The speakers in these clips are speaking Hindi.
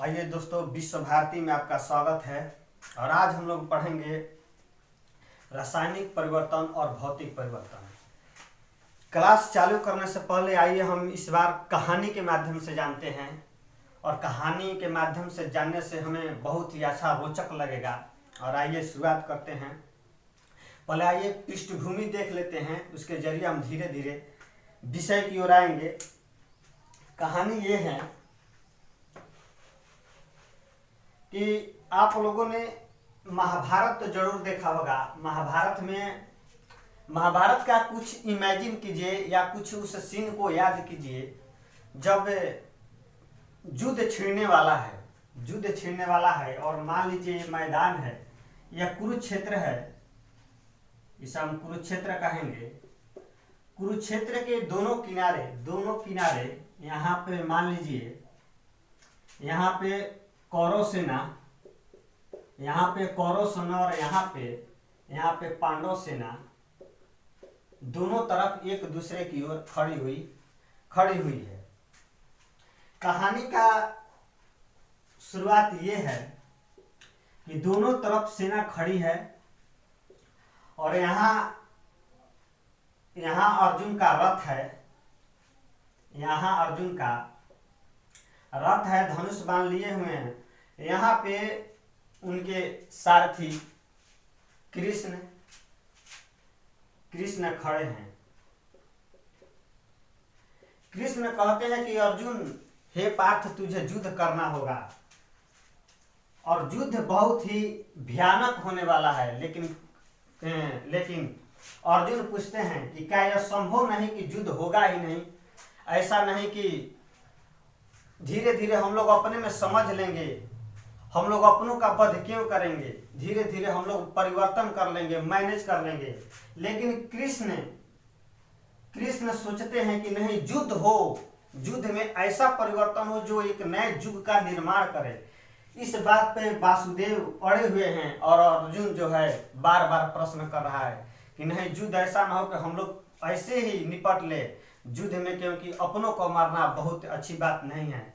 आइए दोस्तों, विश्व भारती में आपका स्वागत है। और आज हम लोग पढ़ेंगे रासायनिक परिवर्तन और भौतिक परिवर्तन। क्लास चालू करने से पहले आइए हम इस बार कहानी के माध्यम से जानते हैं, और कहानी के माध्यम से जानने से हमें बहुत ही अच्छा रोचक लगेगा। और आइए शुरुआत करते हैं। पहले आइए पृष्ठभूमि देख लेते हैं, उसके जरिए हम धीरे धीरे विषय की ओर आएंगे। कहानी ये है कि आप लोगों ने महाभारत तो जरूर देखा होगा। महाभारत का कुछ इमेजिन कीजिए या कुछ उस सीन को याद कीजिए जब युद्ध छिड़ने वाला है और मान लीजिए ये मैदान है, यह कुरुक्षेत्र है, इसे हम कुरुक्षेत्र कहेंगे। कुरुक्षेत्र के दोनों किनारे यहाँ पे मान लीजिए, यहाँ पे कौरव सेना और यहाँ पे पांडव सेना दोनों तरफ एक दूसरे की ओर खड़ी हुई है। कहानी का शुरुआत ये है कि दोनों तरफ सेना खड़ी है और यहाँ अर्जुन का रथ है, धनुष बाण लिए हुए हैं। यहाँ पे उनके सारथी कृष्ण खड़े हैं। कृष्ण कहते हैं कि अर्जुन, हे पार्थ, तुझे युद्ध करना होगा और युद्ध बहुत ही भयानक होने वाला है। लेकिन अर्जुन पूछते हैं कि क्या यह संभव नहीं कि युद्ध होगा ही नहीं? ऐसा नहीं कि धीरे धीरे हम लोग अपने में समझ लेंगे, हम लोग अपनों का वध क्यों करेंगे, धीरे धीरे हम लोग परिवर्तन कर लेंगे, मैनेज कर लेंगे। लेकिन कृष्ण सोचते हैं कि नहीं, युद्ध में ऐसा परिवर्तन हो जो एक नए युग का निर्माण करे। इस बात पे वासुदेव अड़े हुए हैं और अर्जुन जो है बार बार प्रश्न कर रहा है कि नहीं, युद्ध ऐसा ना हो कि हम लोग ऐसे ही निपट ले युद्ध में, क्योंकि अपनों को मारना बहुत अच्छी बात नहीं है।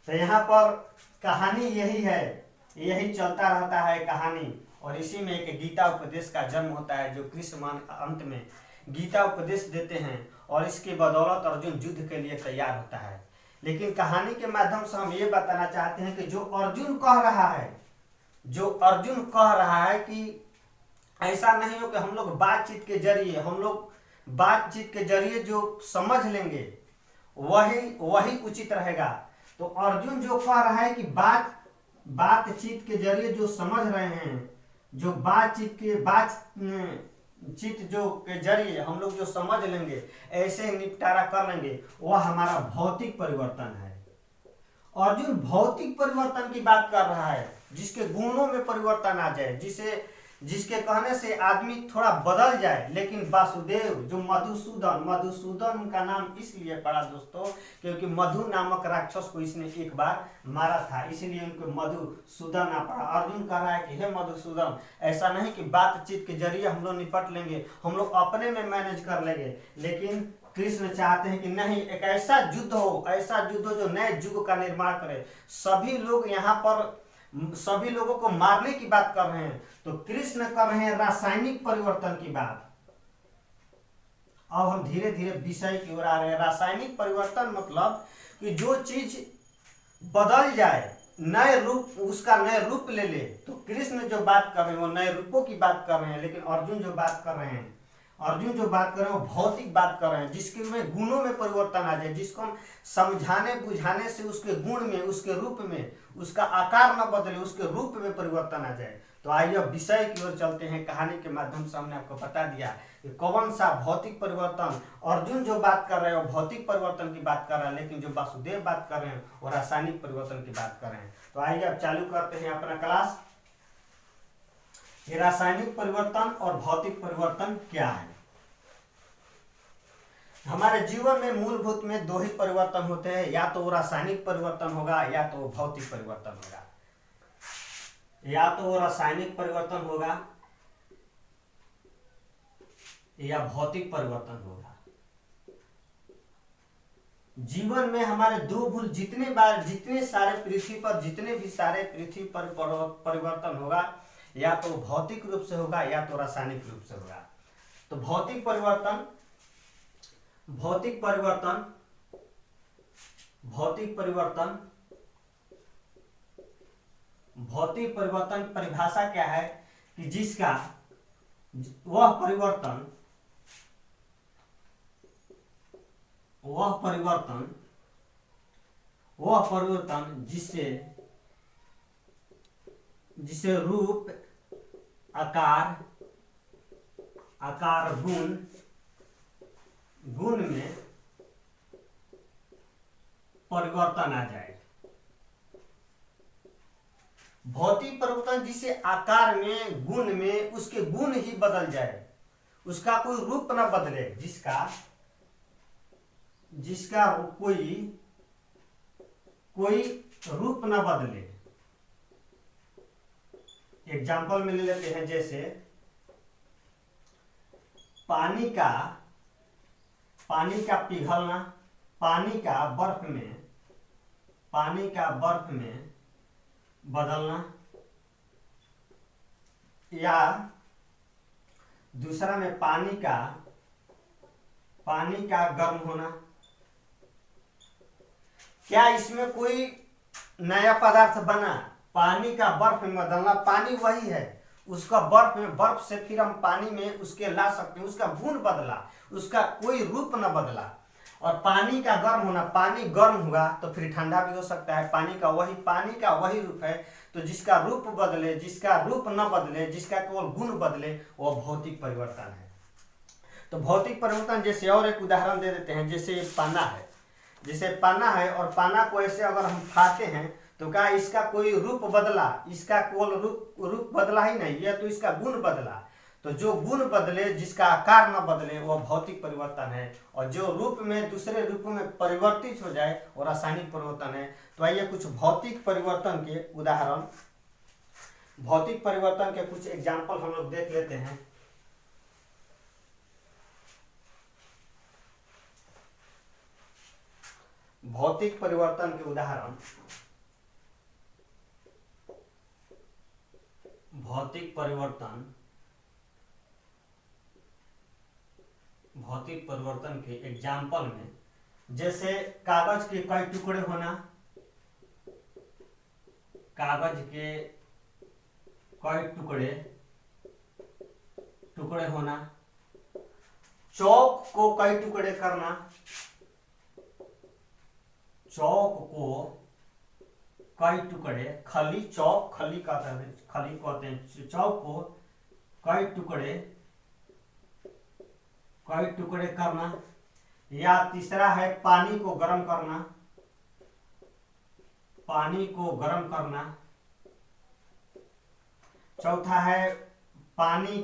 तो यहाँ पर कहानी यही चलता रहता है कहानी, और इसी में एक गीता उपदेश का जन्म होता है, जो कृष्ण अंत में गीता उपदेश देते हैं और इसके बदौलत अर्जुन युद्ध के लिए तैयार होता है। लेकिन कहानी के माध्यम से हम ये बताना चाहते हैं कि जो अर्जुन कह रहा है कि ऐसा नहीं हो कि हम लोग बातचीत के जरिए जो समझ लेंगे वही उचित रहेगा। तो अर्जुन जो कह रहा है कि बातचीत के जरिए जो समझ रहे हैं, जो बातचीत के जरिए हम लोग जो समझ लेंगे, ऐसे निपटारा कर लेंगे, वह हमारा भौतिक परिवर्तन है। अर्जुन भौतिक परिवर्तन की बात कर रहा है, जिसके गुणों में परिवर्तन आ जाए, जिसके कहने से आदमी थोड़ा बदल जाए। लेकिन वासुदेव जो मधुसूदन उनका नाम इसलिए पड़ा दोस्तों, क्योंकि मधु नामक राक्षस को इसने एक बार मारा था, इसलिए उनको मधुसूदन ना पड़ा। अर्जुन कह रहा है कि हे मधुसूदन, ऐसा नहीं कि बातचीत के जरिए हम लोग निपट लेंगे, हम लोग अपने में मैनेज कर लेंगे। लेकिन कृष्ण चाहते हैं कि नहीं, एक ऐसा युद्ध हो जो नए युग का निर्माण करे। सभी लोगों को मारने की बात कर रहे हैं, तो कृष्ण कर रहे हैं रासायनिक परिवर्तन की बात। अब हम धीरे धीरे विषय की ओर आ रहे हैं। रासायनिक परिवर्तन मतलब कि जो चीज बदल जाए, उसका नए रूप ले ले। तो कृष्ण जो बात कर रहे हैं वो नए रूपों की बात कर रहे हैं, लेकिन अर्जुन जो बात कर रहे हैं वो भौतिक बात कर रहे हैं, जिसके में गुणों में परिवर्तन आ जाए, जिसको हम समझाने बुझाने से उसके गुण में, उसके रूप में, उसका आकार न बदले, उसके रूप में परिवर्तन आ जाए। तो आइए अब विषय की ओर चलते हैं। कहानी के माध्यम से हमने आपको बता दिया कि कौन सा भौतिक परिवर्तन, अर्जुन जो बात कर रहे हैं वो भौतिक परिवर्तन की बात कर रहे हैं, लेकिन जो वासुदेव बात कर रहे हैं वो रासायनिक परिवर्तन की बात कर रहे हैं। तो आइए अब चालू करते हैं अपना क्लास। ये रासायनिक परिवर्तन और भौतिक परिवर्तन क्या है? हमारे जीवन में मूलभूत में दो ही परिवर्तन होते हैं, या तो वो रासायनिक परिवर्तन होगा या तो वो भौतिक परिवर्तन होगा। या तो वो रासायनिक परिवर्तन होगा या भौतिक परिवर्तन होगा। जीवन में हमारे दो भूल जितने बार जितने सारे पृथ्वी पर जितने भी सारे पृथ्वी पर परिवर्तन होगा, या तो भौतिक रूप से होगा या तो रासायनिक रूप से होगा। तो भौतिक परिवर्तन भौतिक परिवर्तन भौतिक परिवर्तन भौतिक परिवर्तन परिभाषा क्या है कि जिसका वह परिवर्तन वह परिवर्तन वह परिवर्तन जिससे जिसे रूप, आकार आकार गुण में परिवर्तन आ जाए। भौतिक परिवर्तन जिसे आकार में, गुण में, उसके गुण ही बदल जाए, उसका कोई रूप न बदले, जिसका कोई रूप न बदले। एग्जाम्पल में ले लेते हैं, जैसे पानी का पिघलना, पानी का बर्फ में बदलना, या दूसरा में पानी का गर्म होना। क्या इसमें कोई नया पदार्थ बना? पानी का बर्फ में बदलना, पानी वही है, उसका बर्फ से फिर हम पानी में उसके ला सकते हैं, उसका गुण बदला, उसका कोई रूप न बदला। और पानी का गर्म होना, पानी गर्म हुआ तो फिर ठंडा भी हो सकता है, पानी का वही रूप है। तो जिसका रूप बदले, जिसका रूप न बदले, जिसका केवल गुण बदले, वह भौतिक परिवर्तन है। तो भौतिक परिवर्तन जैसे और एक उदाहरण दे देते हैं, जैसे पाना है और पाना को ऐसे अगर हम खाते हैं तो क्या इसका कोई रूप बदला? इसका केवल रूप बदला ही नहीं, यह तो इसका गुण बदला। तो जो गुण बदले, जिसका आकार न बदले, वह भौतिक परिवर्तन है। और जो रूप में दूसरे रूप में परिवर्तित हो जाए, वो रासायनिक परिवर्तन है। तो आइए कुछ भौतिक परिवर्तन के उदाहरण, भौतिक परिवर्तन के कुछ एग्जाम्पल हम लोग देख लेते हैं। भौतिक परिवर्तन के उदाहरण, भौतिक परिवर्तन के एग्जाम्पल में, जैसे कागज के कई टुकड़े होना, कागज के कई टुकड़े होना, चौक को कई टुकड़े करना, चौक को कई टुकड़े, खली कहते हैं, चौक को कई टुकड़े करना। या तीसरा है पानी को गर्म करना। चौथा है पानी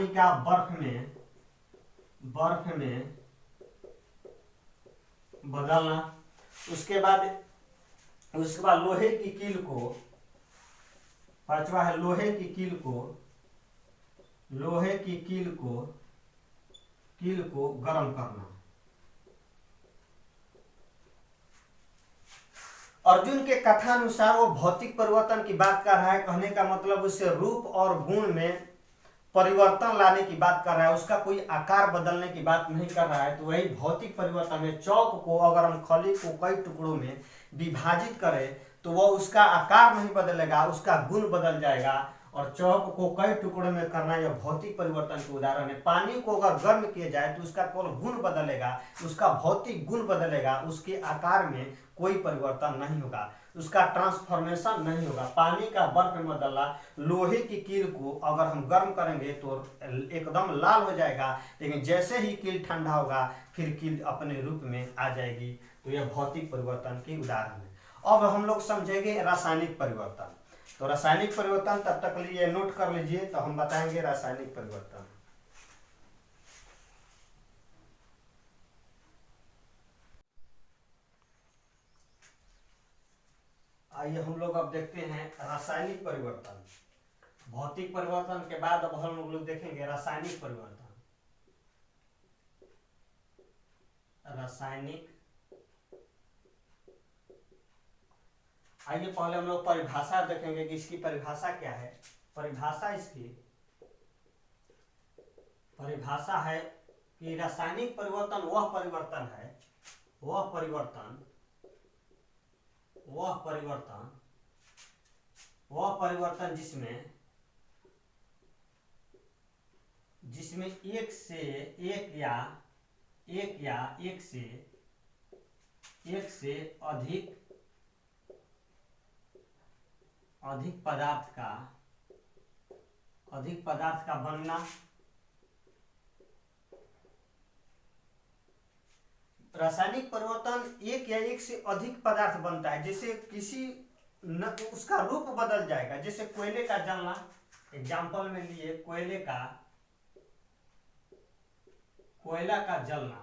का बर्फ में बदलना। उसके बाद लोहे की कील को, पांचवा है लोहे की कील को गर्म करना। अर्जुन के कथानुसार वो भौतिक परिवर्तन की बात कर रहा है, कहने का मतलब उससे रूप और गुण में परिवर्तन लाने की बात कर रहा है, उसका कोई आकार बदलने की बात नहीं कर रहा है। तो वही भौतिक परिवर्तन है। चौक को अगर हम खली को कई टुकड़ों में विभाजित करें तो वह उसका आकार नहीं बदलेगा, उसका गुण बदल जाएगा। और चौक को कई टुकड़ों में करना यह भौतिक परिवर्तन के उदाहरण है। पानी को अगर गर्म किया जाए तो उसका केवल गुण बदलेगा, उसका भौतिक गुण बदलेगा, उसके आकार में कोई परिवर्तन नहीं होगा, उसका ट्रांसफॉर्मेशन नहीं होगा। पानी का बर्फ में बदला, लोहे की कील को अगर हम गर्म करेंगे तो एकदम लाल हो जाएगा, लेकिन जैसे ही कील ठंडा होगा फिर कील अपने रूप में आ जाएगी। तो यह भौतिक परिवर्तन की उदाहरण है। अब हम लोग समझेंगे रासायनिक परिवर्तन। तो रासायनिक परिवर्तन तब तक लिए नोट कर लीजिए, तो हम बताएंगे रासायनिक परिवर्तन। आइए हम लोग अब देखते हैं रासायनिक परिवर्तन। भौतिक परिवर्तन के बाद अब हम लोग देखेंगे रासायनिक परिवर्तन। रासायनिक, आइए पहले हम लोग परिभाषा देखेंगे कि इसकी परिभाषा क्या है। परिभाषा इसकी परिभाषा है कि रासायनिक परिवर्तन वह परिवर्तन है, वह परिवर्तन जिसमें एक से अधिक पदार्थ का बनना, रासायनिक परिवर्तन एक या एक से अधिक पदार्थ बनता है। जैसे किसी उसका रूप बदल जाएगा, जैसे कोयले का जलना, एग्जाम्पल में लिए कोयला का जलना।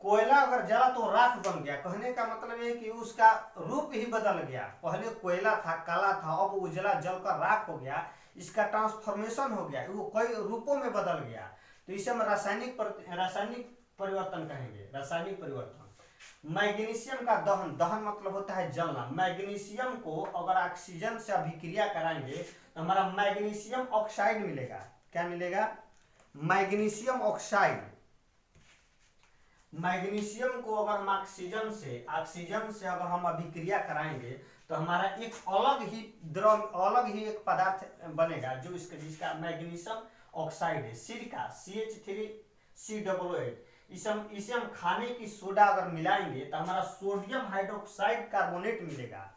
कोयला अगर जला तो राख बन गया, कहने का मतलब है कि उसका रूप ही बदल गया। पहले कोयला था, काला था, अब उजला जलकर राख हो गया, इसका ट्रांसफॉर्मेशन हो गया, वो कई रूपों में बदल गया। तो इसे हम रासायनिक परिवर्तन कहेंगे। रासायनिक परिवर्तन। मैग्नीशियम का दहन मतलब होता है जलना। मैग्नीशियम को अगर ऑक्सीजन से अभिक्रिया कराएंगे तो हमारा मैग्नीशियम ऑक्साइड मिलेगा। क्या मिलेगा? Magnesium oxide. मैग्नीशियम को अगर हम ऑक्सीजन से अगर हम अभिक्रिया कराएंगे तो हमारा एक अलग ही एक पदार्थ बनेगा, जो जिसका मैग्नीशियम ऑक्साइड है। सिरका CH3COOH। इसे हम खाने की सोडा अगर मिलाएंगे तो हमारा सोडियम हाइड्रोक्साइड कार्बोनेट मिलेगा।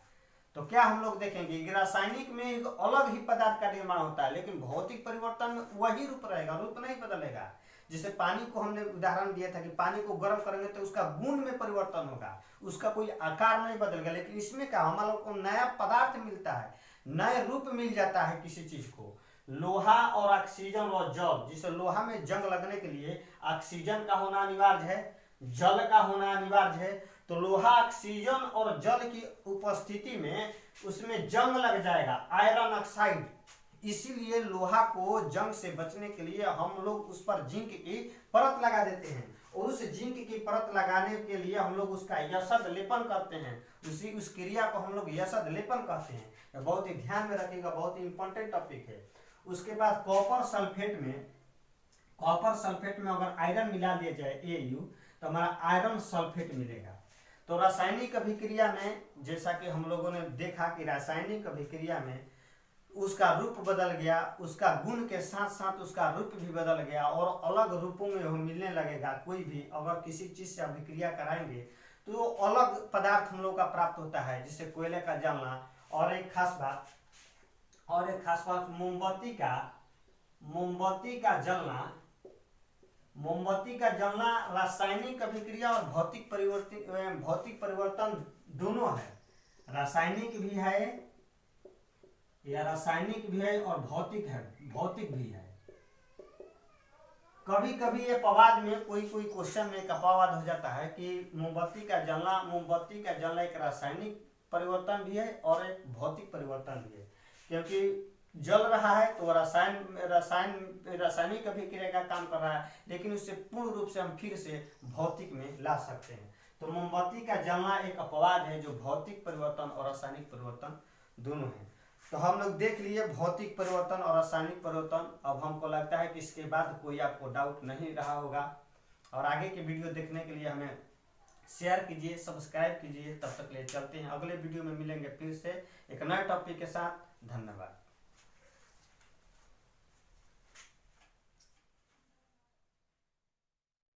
तो क्या हम लोग देखेंगे कि रासायनिक में एक अलग ही पदार्थ का निर्माण होता है, लेकिन भौतिक परिवर्तन में वही रूप रहेगा, रूप नहीं बदलेगा। जैसे पानी को हमने उदाहरण दिया था कि पानी को गर्म करेंगे तो उसका गुण में परिवर्तन होगा, उसका कोई आकार नहीं बदलेगा। लेकिन इसमें क्या, हमारे को नया पदार्थ मिलता है, नए रूप मिल जाता है किसी चीज को। लोहा और ऑक्सीजन और जल, जिसे लोहा में जंग लगने के लिए ऑक्सीजन का होना अनिवार्य है, जल का होना अनिवार्य है। तो लोहा ऑक्सीजन और जल की उपस्थिति में उसमें जंग लग जाएगा, आयरन ऑक्साइड। इसीलिए लोहा को जंग से बचने के लिए हम लोग उस पर जिंक की परत लगा देते हैं, और उस जिंक की परत लगाने के लिए हम लोग उसका यशद लेपन करते हैं। उस क्रिया को हम लोग यशद लेपन कहते हैं। बहुत ही ध्यान में रखिएगा, बहुत ही इंपॉर्टेंट टॉपिक है। उसके बाद कॉपर सल्फेट में अगर आयरन मिला दिया जाए AU तो हमारा आयरन सल्फेट मिलेगा। तो रासायनिक अभिक्रिया में जैसा कि हम लोगों ने देखा कि रासायनिक अभिक्रिया में उसका रूप बदल गया, उसका गुण के साथ साथ उसका रूप भी बदल गया और अलग रूपों में वो मिलने लगेगा। कोई भी अगर किसी चीज से अभिक्रिया कराएंगे तो अलग पदार्थ हम लोग का प्राप्त होता है, जिससे कोयले का जलना। और एक खास बात मोमबत्ती का जलना रासायनिक अभिक्रिया और भौतिक परिवर्तन दोनों है। रासायनिक भी है और भौतिक भी है। कभी कभी ये अपवाद में कोई क्वेश्चन में एक अपवाद हो जाता है कि मोमबत्ती का जलना एक रासायनिक परिवर्तन भी है और एक भौतिक परिवर्तन भी है, क्योंकि जल रहा है तो रासायनिक अभिक्रिया का काम कर रहा है, लेकिन उससे पूर्ण रूप से हम फिर से भौतिक में ला सकते हैं। तो मोमबत्ती का जलना एक अपवाद है जो भौतिक परिवर्तन और रासायनिक परिवर्तन दोनों है। तो हम लोग देख लिए भौतिक परिवर्तन और रासायनिक परिवर्तन। अब हमको लगता है कि इसके बाद कोई आपको डाउट नहीं रहा होगा, और आगे के वीडियो देखने के लिए हमें शेयर कीजिए, सब्सक्राइब कीजिए। तब तक ले चलते हैं, अगले वीडियो में मिलेंगे फिर से एक नए टॉपिक के साथ। धन्यवाद।